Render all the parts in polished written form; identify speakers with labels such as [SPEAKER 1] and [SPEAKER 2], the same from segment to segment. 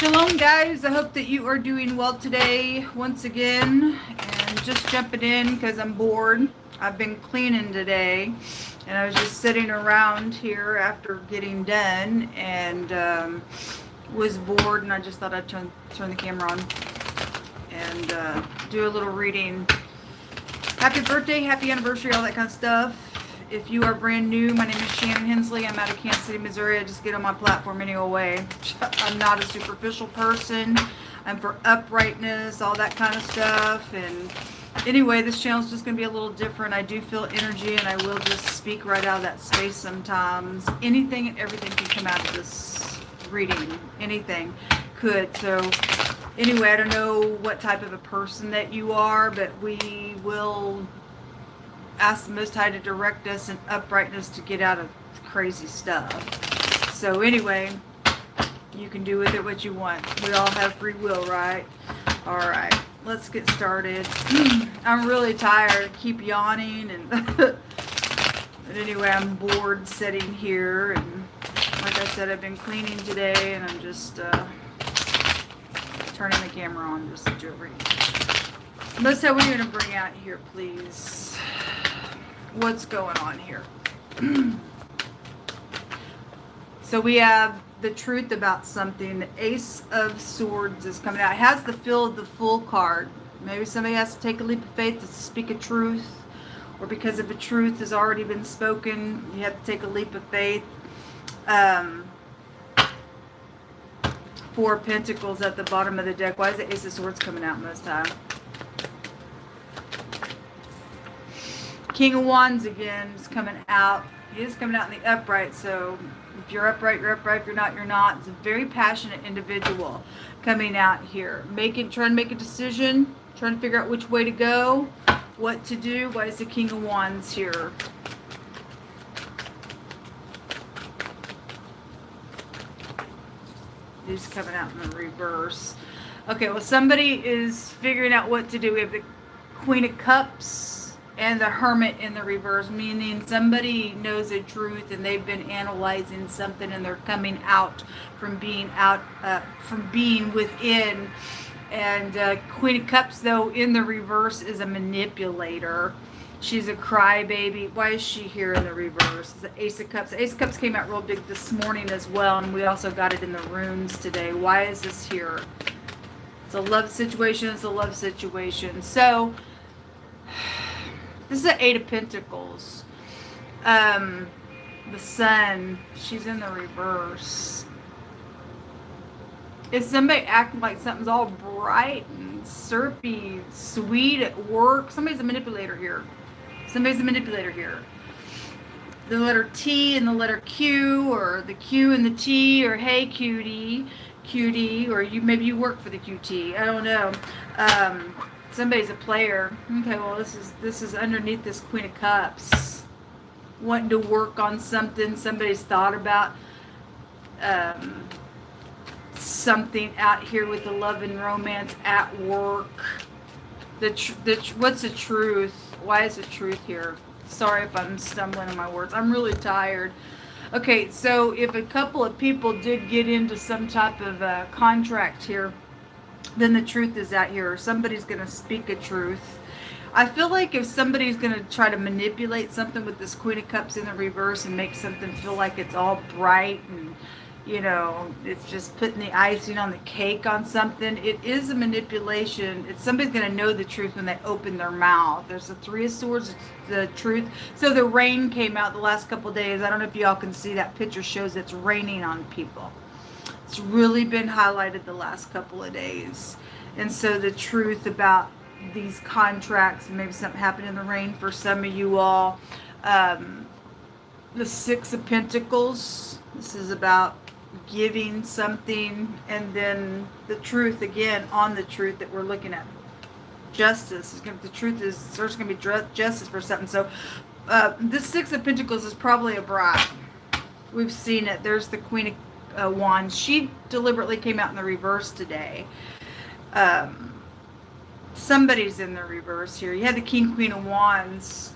[SPEAKER 1] Shalom guys, I hope that you are doing well today once again, and just jumping in because I'm bored. I've been cleaning today and I was just sitting around here after getting done and was bored, and I just thought I'd turn the camera on and do a little reading. Happy birthday, happy anniversary, all that kind of stuff. If you are brand new, my name is Shannon Hensley. I'm out of Kansas City, Missouri. I just get on my platform any old way. I'm not a superficial person. I'm for uprightness, all that kind of stuff. And anyway, this channel is just going to be a little different. I do feel energy, and I will just speak right out of that space sometimes. Anything and everything can come out of this reading. Anything could. So anyway, I don't know what type of a person that you are, but we will ask the Most High to direct us in uprightness to get out of crazy stuff. So anyway, you can do with it what you want. We all have free will, right? All right, let's get started. I'm really tired. I keep yawning, and but anyway, I'm bored sitting here, and like I said, I've been cleaning today, and I'm just turning the camera on just to do a reading. Most High, what are you going to bring out here, please? What's going on here? So we have the truth about something. The Ace of Swords is coming out. It has the feel of the Fool card. Maybe somebody has to take a leap of faith to speak a truth, or because of a truth has already been spoken, you have to take a leap of faith. Four of Pentacles at the bottom of the deck. Why is the Ace of Swords coming out most time? King of Wands again is coming out. He is coming out in the upright, so if you're upright, you're upright. If you're not, you're not. It's a very passionate individual coming out here. Trying to make a decision, trying to figure out which way to go, what to do. Why is the King of Wands here? He's coming out in the reverse. Okay, well, somebody is figuring out what to do. We have the Queen of Cups and the Hermit in the reverse, meaning somebody knows the truth and they've been analyzing something and they're coming out from being within. And Queen of Cups, though, in the reverse is a manipulator. She's a crybaby. Why is she here in the reverse? It's the Ace of Cups. The Ace of Cups came out real big this morning as well, and we also got it in the runes today. Why is this here? It's a love situation. It's a love situation. So this is the Eight of Pentacles. The Sun, she's in the reverse. Is somebody acting like something's all bright and syrupy, sweet at work? Somebody's a manipulator here. Somebody's a manipulator here. The letter T and the letter Q, or the Q and the T, or hey cutie, or maybe you work for the QT. I don't know. Somebody's a player. Okay, well, this is underneath this Queen of Cups. Wanting to work on something. Somebody's thought about something out here with the love and romance at work. What's the truth? Why is the truth here? Sorry if I'm stumbling on my words. I'm really tired. Okay, so if a couple of people did get into some type of contract here, then the truth is out here, or somebody's going to speak a truth. I feel like if somebody's going to try to manipulate something with this Queen of Cups in the reverse and make something feel like it's all bright and, you know, it's just putting the icing on the cake on something, it is a manipulation. Somebody's going to know the truth when they open their mouth. There's the Three of Swords, it's the truth. So the rain came out the last couple of days. I don't know if y'all can see that picture, shows it's raining on people. It's really been highlighted the last couple of days. And so the truth about these contracts, maybe something happened in the rain for some of you all. The Six of Pentacles, this is about giving something, and then the truth again on the truth that we're looking at. Justice is the truth is there's going to be justice for something. So this Six of Pentacles is probably a bride. We've seen it. There's the Queen of Wands. She deliberately came out in the reverse today. Somebody's in the reverse here. You had the King, Queen of Wands.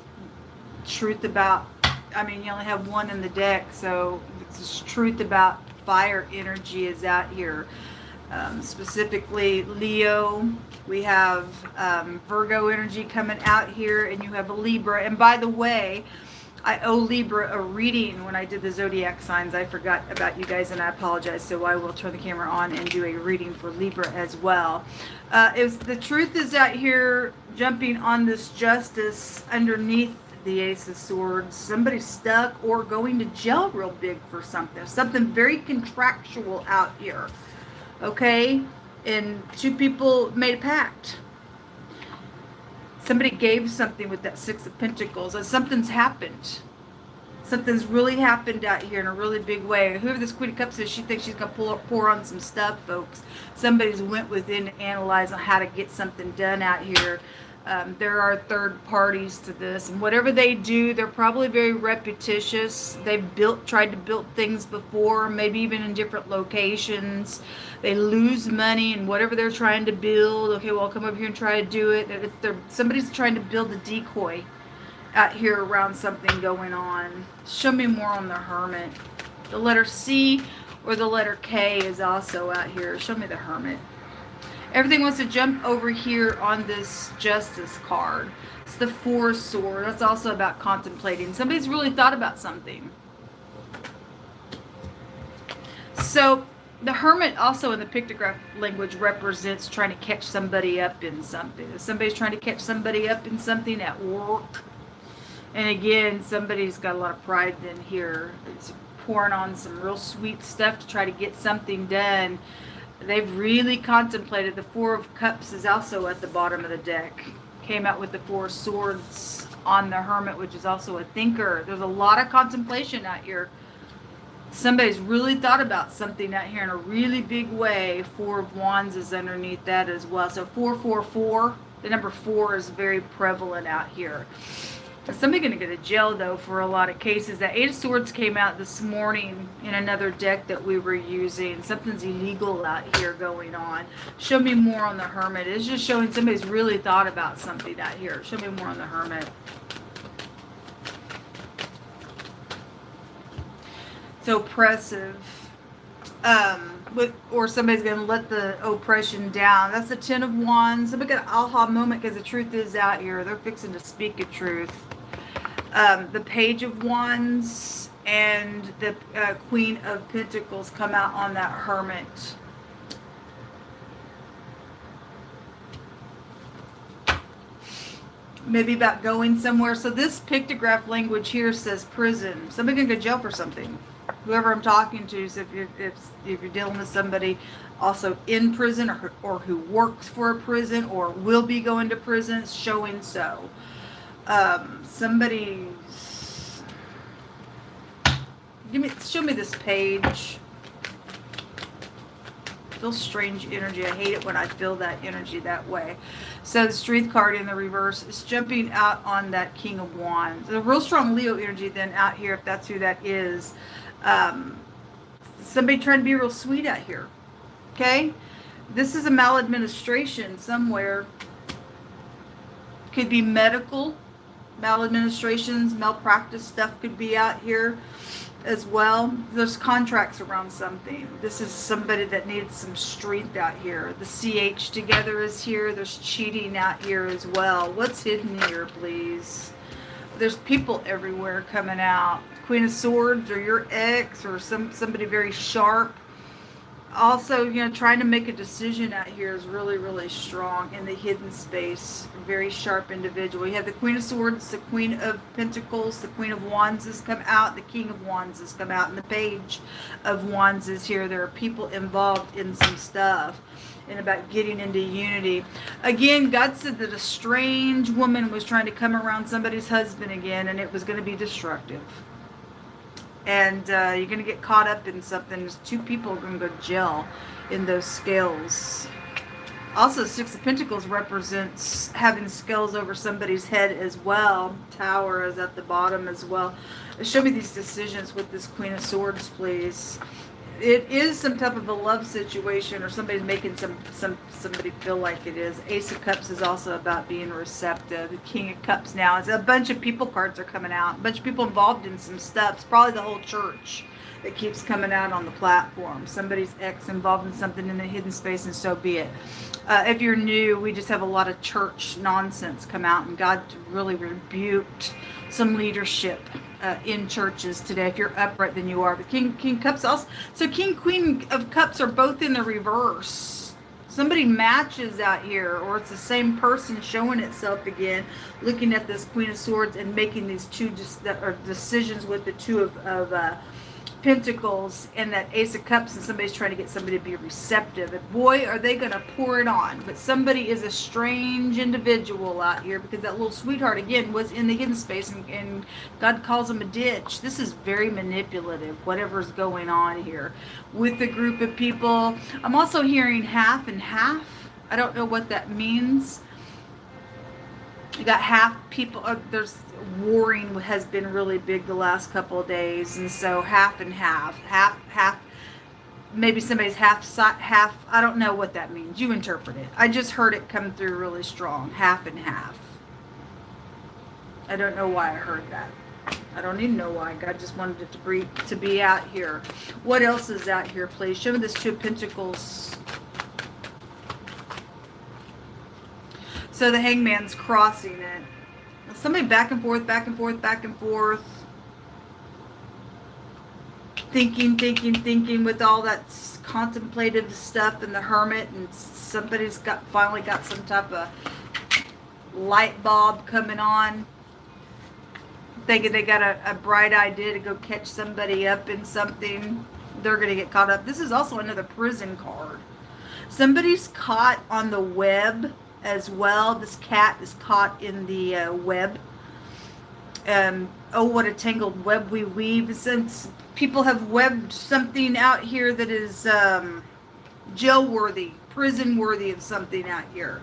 [SPEAKER 1] Truth about, I mean, you only have one in the deck, so it's truth about fire energy is out here. specifically Leo. We have Virgo energy coming out here, and you have a Libra. And by the way, I owe Libra a reading when I did the zodiac signs. I forgot about you guys, and I apologize. So I will turn the camera on and do a reading for Libra as well. The truth is out here jumping on this justice underneath the Ace of Swords. Somebody's stuck or going to jail real big for something. Something very contractual out here. Okay? And two people made a pact. Somebody gave something with that Six of Pentacles. Something's happened. Something's really happened out here in a really big way. Whoever this Queen of Cups is, she thinks she's going to pour on some stuff, folks. Somebody's went within to analyze on how to get something done out here. There are third parties to this, and whatever they do, they're probably very repetitious. They've tried to build things before, maybe even in different locations. They lose money in whatever they're trying to build. Okay, well, I'll come over here and try to do it. Somebody's trying to build a decoy out here around something going on. Show me more on the Hermit. The letter C or the letter K is also out here. Show me the Hermit. Everything wants to jump over here on this Justice card. It's the Four of Swords. That's also about contemplating. Somebody's really thought about something. So the Hermit also in the pictograph language represents trying to catch somebody up in something. If somebody's trying to catch somebody up in something at work, and again, somebody's got a lot of pride in here. It's pouring on some real sweet stuff to try to get something done. They've really contemplated. The Four of Cups is also at the bottom of the deck. Came out with the Four of Swords on the Hermit, which is also a thinker. There's a lot of contemplation out here. Somebody's really thought about something out here in a really big way. Four of Wands is underneath that as well. So 444, the number 4 is very prevalent out here. Somebody's going to go to jail, though, for a lot of cases. That Eight of Swords came out this morning in another deck that we were using. Something's illegal out here going on. Show me more on the Hermit. It's just showing somebody's really thought about something out here. Show me more on the Hermit. It's oppressive. Or somebody's going to let the oppression down. That's the Ten of Wands. Somebody got an aha moment because the truth is out here. They're fixing to speak a truth. The Page of Wands and the Queen of Pentacles come out on that Hermit. Maybe about going somewhere. So this pictograph language here says prison. Somebody can go to jail for something. Whoever I'm talking to, so if you're dealing with somebody also in prison or who works for a prison or will be going to prison, it's showing so. Show me this page. Feels strange energy. I hate it when I feel that energy that way. So the Strength card in the reverse is jumping out on that King of Wands. A real strong Leo energy then out here, if that's who that is. Somebody trying to be real sweet out here. Okay? This is a maladministration somewhere. Could be medical maladministrations, malpractice stuff could be out here as well. There's contracts around something. This is somebody that needs some strength out here. The CH together is here. There's cheating out here as well. What's hidden here, please? There's people everywhere coming out. Queen of Swords or your ex or somebody very sharp. Also, trying to make a decision out here is really, really strong in the hidden space. Very sharp individual. You have the Queen of Swords, the Queen of Pentacles, the Queen of Wands has come out, the King of Wands has come out, and the Page of Wands is here. There are people involved in some stuff and about getting into unity. Again, God said that a strange woman was trying to come around somebody's husband again, and it was going to be destructive. And you're going to get caught up in something. There's two people are going to go to jail in those scales. Also, Six of Pentacles represents having scales over somebody's head as well. Tower is at the bottom as well. Show me these decisions with this Queen of Swords, please. It is some type of a love situation, or somebody's making somebody feel like it is. Ace of Cups is also about being receptive. The King of Cups now is a bunch of people cards are coming out. A bunch of people involved in some stuff. It's probably the whole church that keeps coming out on the platform. Somebody's ex involved in something in the hidden space, and so be it. If you're new, we just have a lot of church nonsense come out, and God really rebuked some leadership in churches today. If you're upright, then you are. But King Cups also. So King, Queen of Cups are both in the reverse. Somebody matches out here, or it's the same person showing itself again, looking at this Queen of Swords and making these two decisions with the Two of Pentacles and that Ace of Cups, and somebody's trying to get somebody to be receptive. And boy, are they going to pour it on. But somebody is a strange individual out here, because that little sweetheart, again, was in the hidden space, and God calls them a ditch. This is very manipulative, whatever's going on here with the group of people. I'm also hearing half and half. I don't know what that means. You got half people, there's warring has been really big the last couple of days, and so half and half, maybe somebody's half, I don't know what that means. You interpret it. I just heard it come through really strong, half and half. I don't know why I heard that. I don't even know why. God just wanted it to be out here. What else is out here, please? Show me this Two of Pentacles. So the Hangman's crossing it. Somebody back and forth, back and forth, back and forth. Thinking with all that contemplative stuff and the Hermit, and somebody's finally got some type of light bulb coming on. Thinking they got a bright idea to go catch somebody up in something. They're going to get caught up. This is also another prison card. Somebody's caught on the web as well. This cat is caught in the web. Oh, what a tangled web we weave. Since people have webbed something out here that is jail worthy, prison worthy of something out here.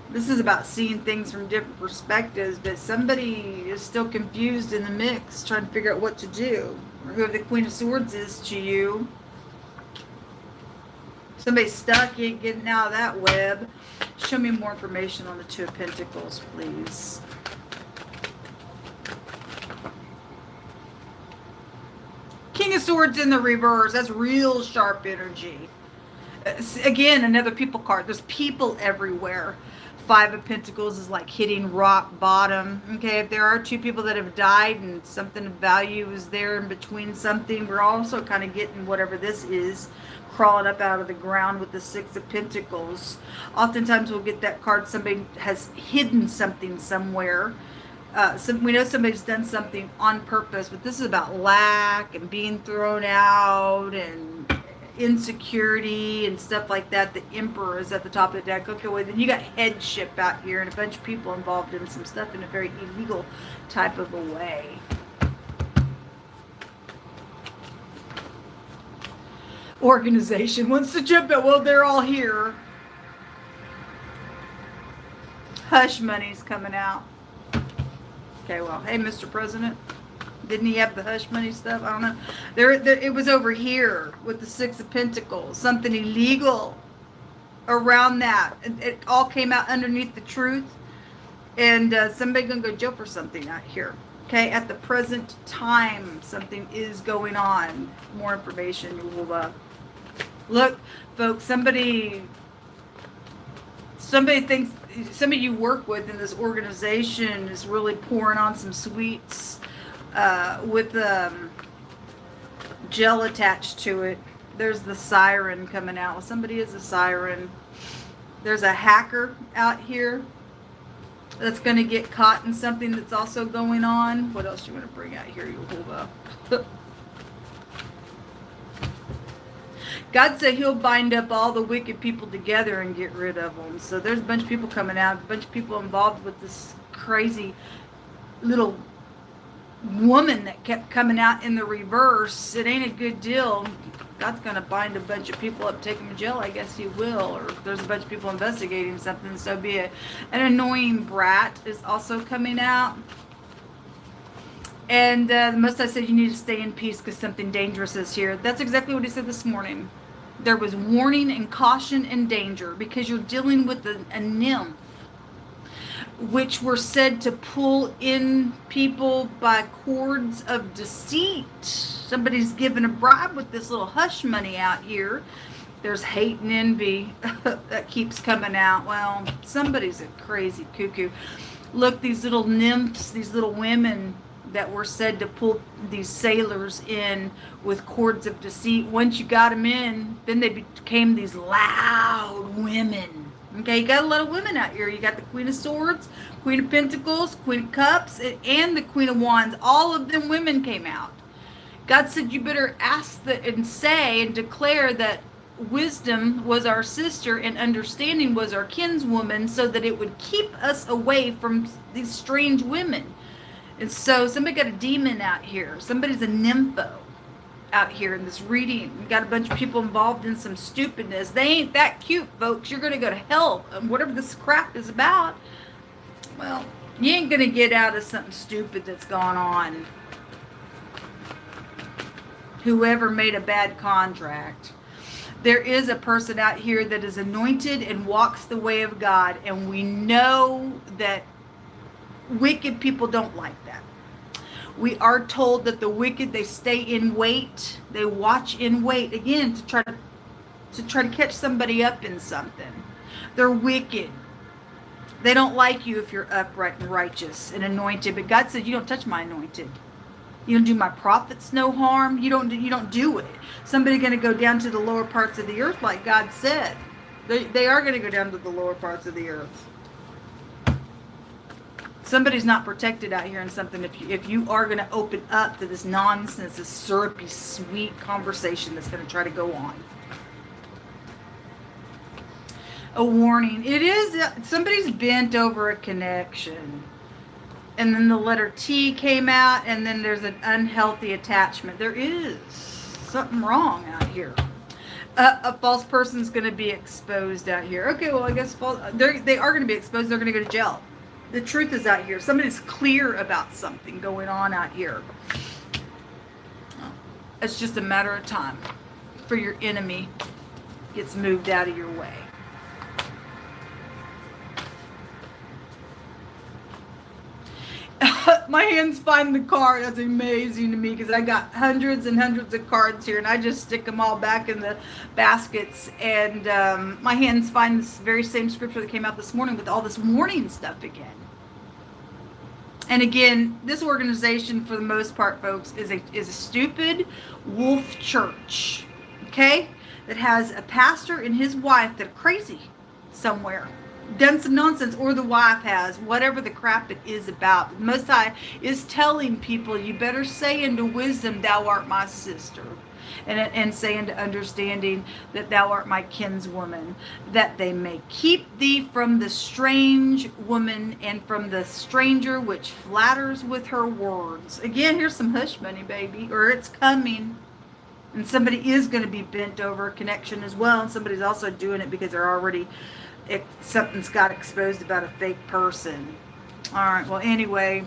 [SPEAKER 1] This is about seeing things from different perspectives, but somebody is still confused in the mix, trying to figure out what to do. Or whoever the Queen of Swords is to you. Somebody's stuck, you ain't getting out of that web. Show me more information on the Two of Pentacles, please. King of Swords in the reverse. That's real sharp energy. Again, another people card. There's people everywhere. Five of Pentacles is like hitting rock bottom. Okay, if there are two people that have died and something of value is there in between something, we're also kind of getting whatever this is crawling up out of the ground with the Six of Pentacles. Oftentimes we'll get that card. Somebody has hidden something somewhere. We know somebody's done something on purpose, but this is about lack and being thrown out and insecurity and stuff like that. The Emperor is at the top of the deck. Okay, well then you got headship out here and a bunch of people involved in some stuff in a very illegal type of a way. Organization wants to jump in. Well, they're all here. Hush money's coming out. Okay, well, hey, Mr. President. Didn't he have the hush money stuff? I don't know. There, it was over here with the Six of Pentacles. Something illegal around that. It all came out underneath the truth. And somebody going to go to jail for something out here. Okay, at the present time, something is going on. More information. You will look, folks. Somebody thinks somebody you work with in this organization is really pouring on some sweets with gel attached to it. There's the siren coming out. Well, somebody is a siren. There's a hacker out here that's going to get caught in something that's also going on. What else do you want to bring out here, you hold God said he'll bind up all the wicked people together and get rid of them. So there's a bunch of people coming out, a bunch of people involved with this crazy little woman that kept coming out in the reverse. It ain't a good deal. God's going to bind a bunch of people up, take them to jail. I guess he will. Or if there's a bunch of people investigating something, so be it. An annoying brat is also coming out. And the Most High said you need to stay in peace because something dangerous is here. That's exactly what he said this morning. There was warning and caution and danger because you're dealing with a nymph. which were said to pull in people by cords of deceit. Somebody's given a bribe with this little hush money out here. There's hate and envy that keeps coming out. Well, somebody's a crazy cuckoo. Look, these little nymphs, these little women that were said to pull these sailors in with cords of deceit. Once you got them in, then they became these loud women. Okay, you got a lot of women out here. You got the Queen of Swords, Queen of Pentacles, Queen of Cups, and the Queen of Wands. All of them women came out. God said you better ask and say and declare that wisdom was our sister and understanding was our kinswoman, so that it would keep us away from these strange women. And so somebody got a demon out here. Somebody's a nympho out here in this reading. You got a bunch of people involved in some stupidness. They ain't that cute, folks. You're going to go to hell. Whatever this crap is about, well, you ain't going to get out of something stupid that's gone on. Whoever made a bad contract. There is a person out here that is anointed and walks the way of God, and we know that wicked people don't like that. We are told that the wicked, they stay in wait. They watch in wait, again, to try to catch somebody up in something. They're wicked. They don't like you if you're upright and righteous and anointed. But God said, you don't touch my anointed. You don't do my prophets no harm. You don't do it. Somebody going to go down to the lower parts of the earth, like God said. They are going to go down to the lower parts of the earth. Somebody's not protected out here in something if you are going to open up to this nonsense, this syrupy, sweet conversation that's going to try to go on. A warning. It is, somebody's bent over a connection. And then the letter T came out, and then there's an unhealthy attachment. There is something wrong out here. A false person's going to be exposed out here. Okay, well, I guess they are going to be exposed. They're going to go to jail. The truth is out here. Somebody's clear about something going on out here. It's just a matter of time for your enemy gets moved out of your way. My hands find the card. That's amazing to me because I got hundreds and hundreds of cards here, and I just stick them all back in the baskets. And my hands find this very same scripture that came out this morning with all this warning stuff again. And again, this organization, for the most part, folks, is a stupid wolf church, okay, that has a pastor and his wife that are crazy somewhere. Done some nonsense, or the wife has, whatever the crap it is about. The Most High is telling people, you better say unto wisdom, thou art my sister. And say unto understanding that thou art my kinswoman, that they may keep thee from the strange woman and from the stranger which flatters with her words. Again, here's some hush money, baby, or it's coming. And somebody is going to be bent over a connection as well. And somebody's also doing it because they're already... something's got exposed about a fake person. All right, well, anyway,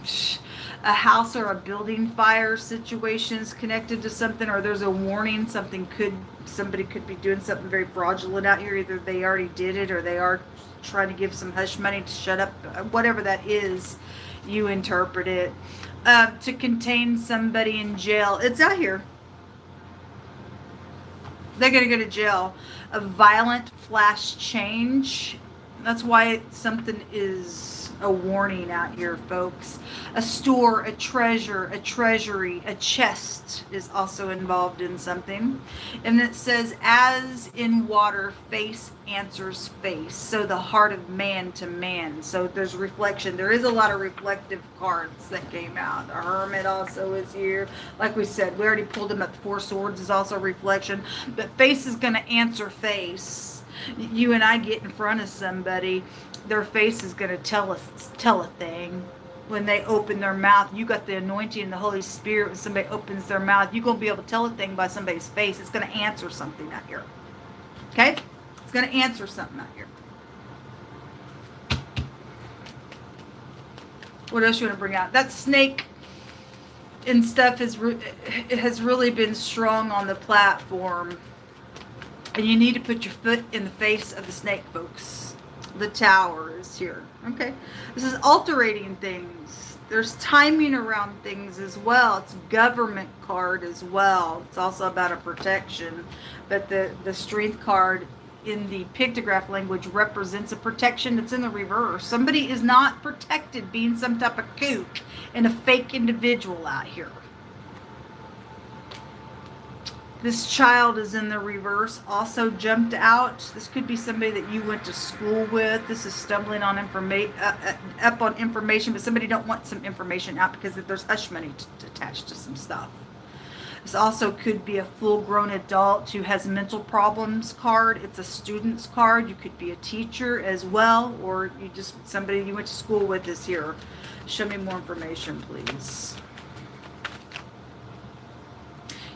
[SPEAKER 1] a house or a building fire situation is connected to something, or there's a warning. Somebody could be doing something very fraudulent out here. Either they already did it, or they are trying to give some hush money to shut up. Whatever that is, you interpret it. To contain somebody in jail. It's out here. They're going to go to jail. A violent flash change. That's why something is a warning out here, folks. A store, a treasure, a treasury, a chest is also involved in something. And it says, as in water, face answers face. So the heart of man to man. So there's reflection. There is a lot of reflective cards that came out. The Hermit also is here. Like we said, we already pulled them up. The Four Swords is also reflection. But face is going to answer face. You and I get in front of somebody, their face is going to tell a thing. When they open their mouth, you got the anointing and the Holy Spirit. When somebody opens their mouth, you're going to be able to tell a thing by somebody's face. It's going to answer something out here. Okay? It's going to answer something out here. What else you want to bring out? That snake and stuff has really been strong on the platform. And you need to put your foot in the face of the snake, folks. The Tower is here. Okay. This is altering things. There's timing around things as well. It's government card as well. It's also about a protection. But the Strength card in the pictograph language represents a protection that's in the reverse. Somebody is not protected, being some type of kook and a fake individual out here. This child is in the reverse, also jumped out. This could be somebody that you went to school with. This is stumbling on up on information, but somebody don't want some information out because there's hush money attached to some stuff. This also could be a full-grown adult who has mental problems card. It's a student's card. You could be a teacher as well, or you just somebody you went to school with is here. Show me more information, please.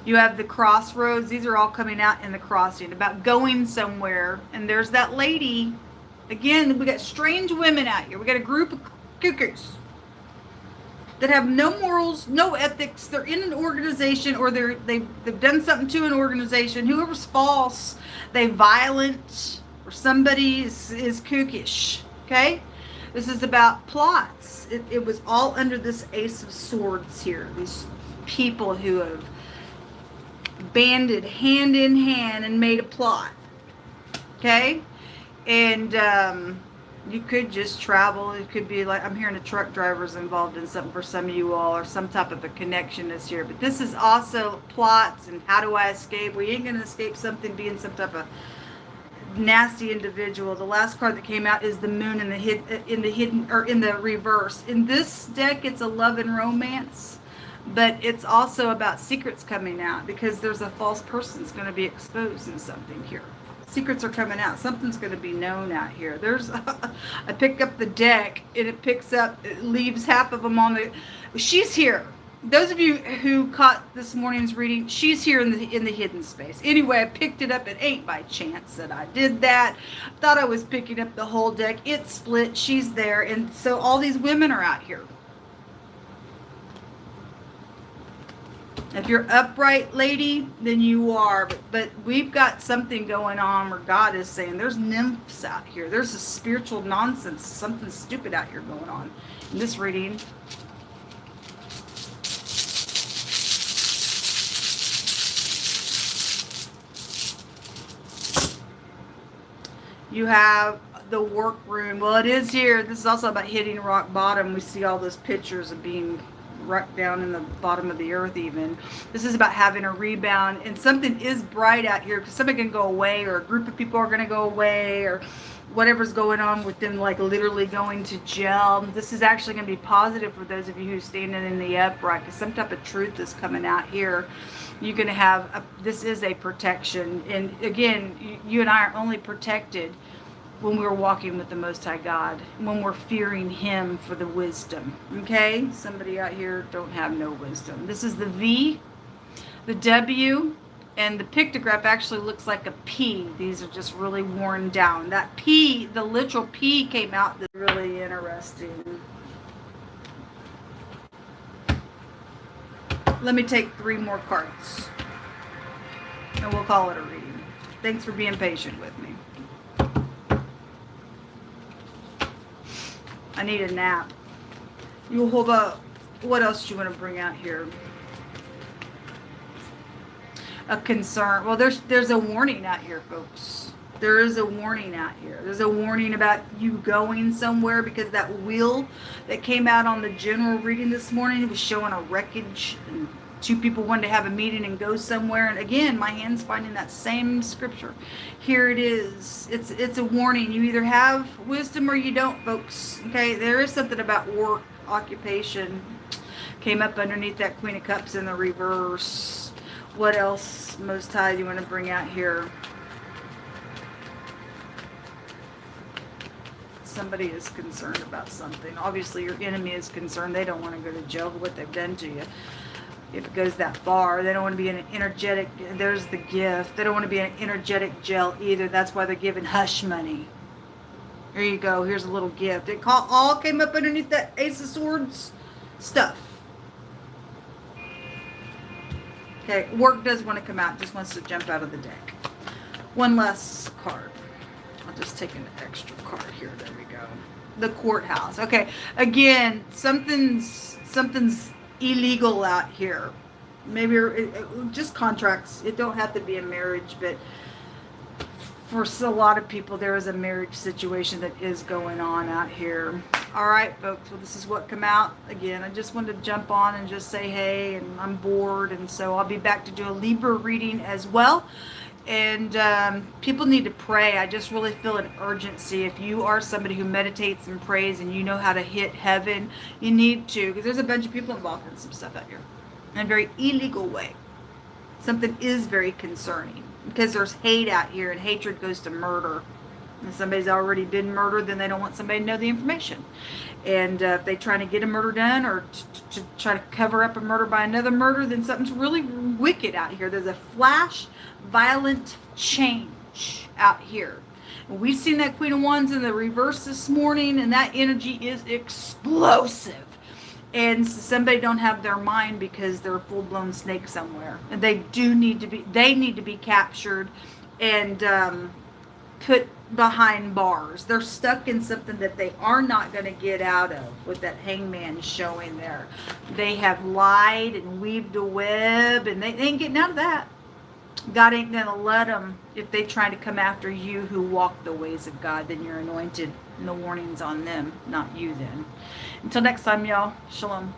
[SPEAKER 1] You have the crossroads. These are all coming out in the crossing about going somewhere. And there's that lady. Again, we got strange women out here. We got a group of cuckoos that have no morals, no ethics. They're in an organization, or they've done something to an organization. Whoever's false, they violent, or somebody is kookish. Okay? This is about plots. It was all under this Ace of Swords here. These people who have banded hand in hand and made a plot. Okay? And you could just travel. It could be like, I'm hearing a truck driver's involved in something for some of you all, or some type of a connection is here. But this is also plots and how do I escape? We ain't going to escape something being some type of nasty individual. The last card that came out is the moon in the reverse. In this deck, it's a love and romance. But it's also about secrets coming out, because there's a false person that's going to be exposed in something here. Secrets are coming out. Something's going to be known out here. There's, I pick up the deck and it leaves half of them on the, she's here. Those of you who caught this morning's reading, she's here in the hidden space. Anyway, I picked it up. It ain't by chance that I did that. Thought I was picking up the whole deck. It split. She's there. And so all these women are out here. If you're upright, lady, then you are. But we've got something going on where God is saying there's nymphs out here. There's a spiritual nonsense, something stupid out here going on. In this reading, you have the workroom. Well, it is here. This is also about hitting rock bottom. We see all those pictures of being right down in the bottom of the earth even. This is about having a rebound, and something is bright out here because somebody can go away, or a group of people are going to go away, or whatever's going on with them, like literally going to jail. This is actually going to be positive for those of you who are standing in the upright, because some type of truth is coming out here. You're going to have, this is a protection. And again, you and I are only protected when we're walking with the Most High God, when we're fearing Him for the wisdom. Okay? Somebody out here don't have no wisdom. This is the V, the W, and the pictograph actually looks like a P. These are just really worn down. That P, the literal P came out. That's really interesting. Let me take 3 more cards, and we'll call it a reading. Thanks for being patient with me. I need a nap. You hold up. What else do you want to bring out here? A concern. Well, there's a warning out here, folks. There is a warning out here. There's a warning about you going somewhere, because that wheel that came out on the general reading this morning was showing a wreckage, and 2 people wanted to have a meeting and go somewhere. And again, my hand's finding that same scripture. Here it is. It's a warning. You either have wisdom or you don't, folks. Okay, there is something about work, occupation. Came up underneath that Queen of Cups in the reverse. What else, Most High, do you want to bring out here? Somebody is concerned about something. Obviously, your enemy is concerned. They don't want to go to jail for what they've done to you. If it goes that far, they don't want to be in an energetic, there's the gift. They don't want to be in an energetic jail either. That's why they're giving hush money. There you go. Here's a little gift. It all came up underneath that Ace of Swords stuff. Okay, work does want to come out. Just wants to jump out of the deck. One last card. I'll I'll just take an extra card here. There we go. The courthouse. Okay. Again, something's illegal out here. Maybe just contracts. It don't have to be a marriage, but for a lot of people, there is a marriage situation that is going on out here. All right, folks. Well, this is what come out. Again, I just wanted to jump on and just say hey, and I'm bored, and so I'll be back to do a Libra reading as well. And people need to pray. I just really feel an urgency. If you are somebody who meditates and prays and you know how to hit heaven, you need to, because there's a bunch of people involved in some stuff out here in a very illegal way. Something is very concerning because there's hate out here, and hatred goes to murder. And if somebody's already been murdered, then they don't want somebody to know the information. And if they try to get a murder done or to try to cover up a murder by another murder, then something's really wicked out here. There's a flash violent change out here. We've seen that Queen of Wands in the reverse this morning, and that energy is explosive. And somebody don't have their mind because they're a full-blown snake somewhere, and they need to be captured and put behind bars. They're stuck in something that they are not going to get out of, with that hangman showing there. They have lied and weaved a web, and they ain't getting out of that. God ain't going to let them. If they try to come after you who walk the ways of God, then you're anointed, and the warning's on them, not you then. Until next time, y'all. Shalom.